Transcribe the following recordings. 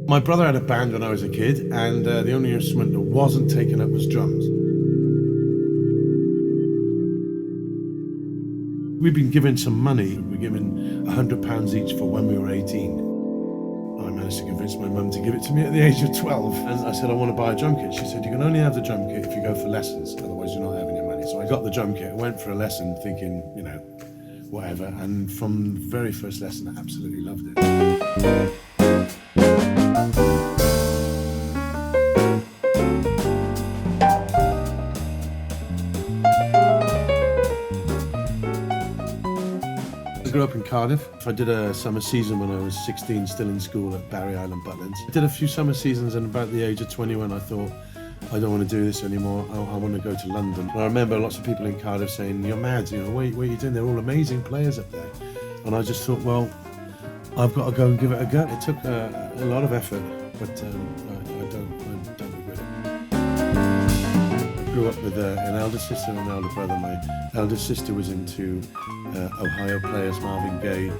My brother had a band when I was a kid, and the only instrument that wasn't taken up was drums. We've been given some money. We were given £100 each for when we were 18. I managed to convince my mum to give it to me at the age of 12. And I said, I want to buy a drum kit. She said, you can only have the drum kit if you go for lessons, otherwise you're not having your money. So I got the drum kit, went for a lesson thinking, you know, whatever. And from the very first lesson, I absolutely loved it. I grew up in Cardiff. I did a summer season when I was 16, still in school at Barry Island Butlins. I did a few summer seasons, and about the age of 21 I thought, I don't want to do this anymore, I want to go to London. And I remember lots of people in Cardiff saying, you're mad, you know, what are you doing? They're all amazing players up there. And I just thought, well, I've got to go and give it a go. It took a lot of effort, but I don't regret it. I grew up with an elder sister and an elder brother. My elder sister was into Ohio players, Marvin Gaye,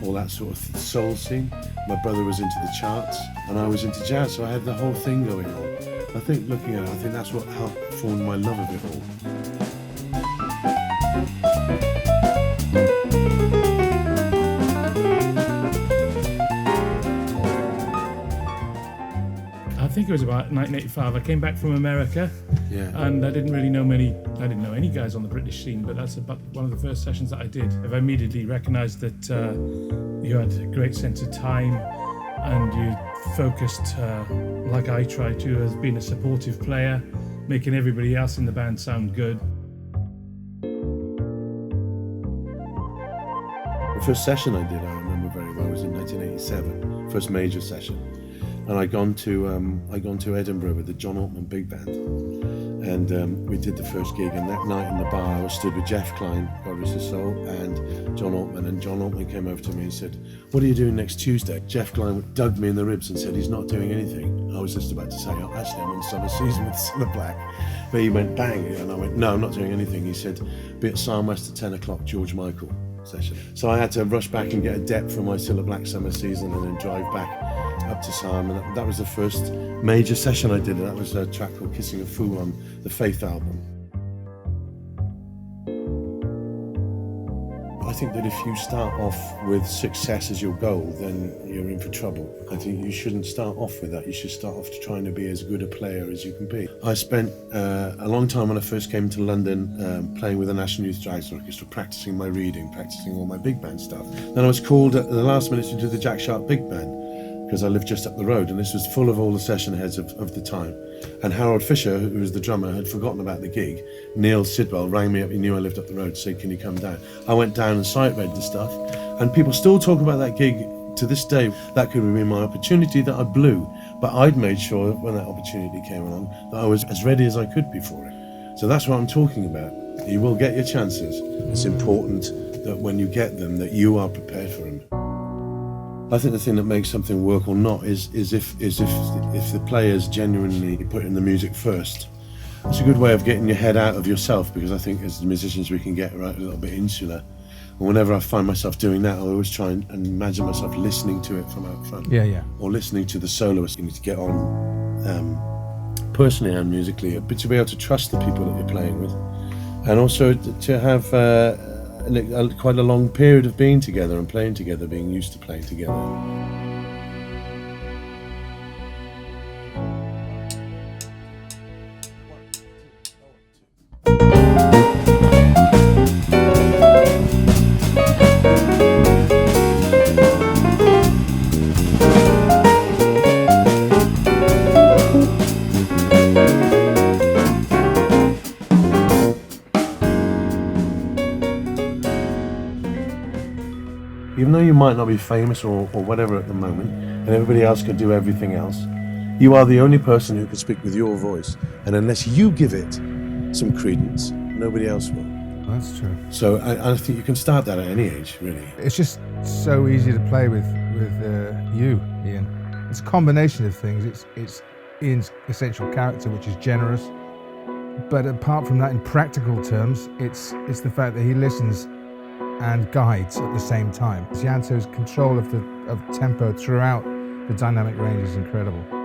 all that sort of soul scene. My brother was into the charts, and I was into jazz, so I had the whole thing going on. I think looking at it, I think that's what helped form my love of it all. I think it was about 1985. I came back from America, and I didn't know any guys on the British scene, but that's about one of the first sessions that I did. I immediately recognised that you had a great sense of time, and you focused, like I tried to, as being a supportive player, making everybody else in the band sound good. The first session I did, I remember very well, was in 1987, first major session. And I'd gone to Edinburgh with the John Altman Big Band, and we did the first gig. And that night in the bar, I was stood with Jeff Klein, God rest his soul, and John Altman. And John Altman came over to me and said, "What are you doing next Tuesday?" Jeff Klein dug me in the ribs and said he's not doing anything. I was just about to say, "Oh, actually, I'm on summer season with Cilla Black," but he went bang, and I went, "No, I'm not doing anything." He said, "Be at Sarnwest at 10 o'clock, George Michael session." So I had to rush back and get a dep from my Cilla Black summer season, and then drive back up to Sam, and that was the first major session I did. That was a track called Kissing a Fool on the Faith album. I think that if you start off with success as your goal, then you're in for trouble. I think you shouldn't start off with that. You should start off trying to be as good a player as you can be. I spent a long time when I first came to London playing with the National Youth Jazz Orchestra, practicing my reading, practicing all my big band stuff. Then I was called at the last minute to do the Jack Sharp Big Band, because I lived just up the road, and this was full of all the session heads of the time. And Harold Fisher, who was the drummer, had forgotten about the gig. Neil Sidwell rang me up, he knew I lived up the road, said, "Can you come down?" I went down and sight read the stuff, and people still talk about that gig to this day. That could have been my opportunity that I blew, but I'd made sure when that opportunity came along that I was as ready as I could be for it. So that's what I'm talking about. You will get your chances. It's important that when you get them, that you are prepared for them. I think the thing that makes something work or not is if the players genuinely put in the music first. It's a good way of getting your head out of yourself, because I think as musicians we can get a little bit insular. And whenever I find myself doing that, I always try and imagine myself listening to it from out front. Yeah. Or listening to the soloist. You need to get on personally and musically, but to be able to trust the people that you're playing with. And also to have quite a long period of being together and playing together, being used to playing together. Even though you might not be famous or whatever at the moment, and everybody else can do everything else, you are the only person who can speak with your voice. And unless you give it some credence, nobody else will. That's true. So I think you can start that at any age, really. It's just so easy to play with you, Ian. It's a combination of things. It's Ian's essential character, which is generous. But apart from that, in practical terms, it's the fact that he listens and guides at the same time. Yanto's control of tempo throughout The dynamic range is incredible.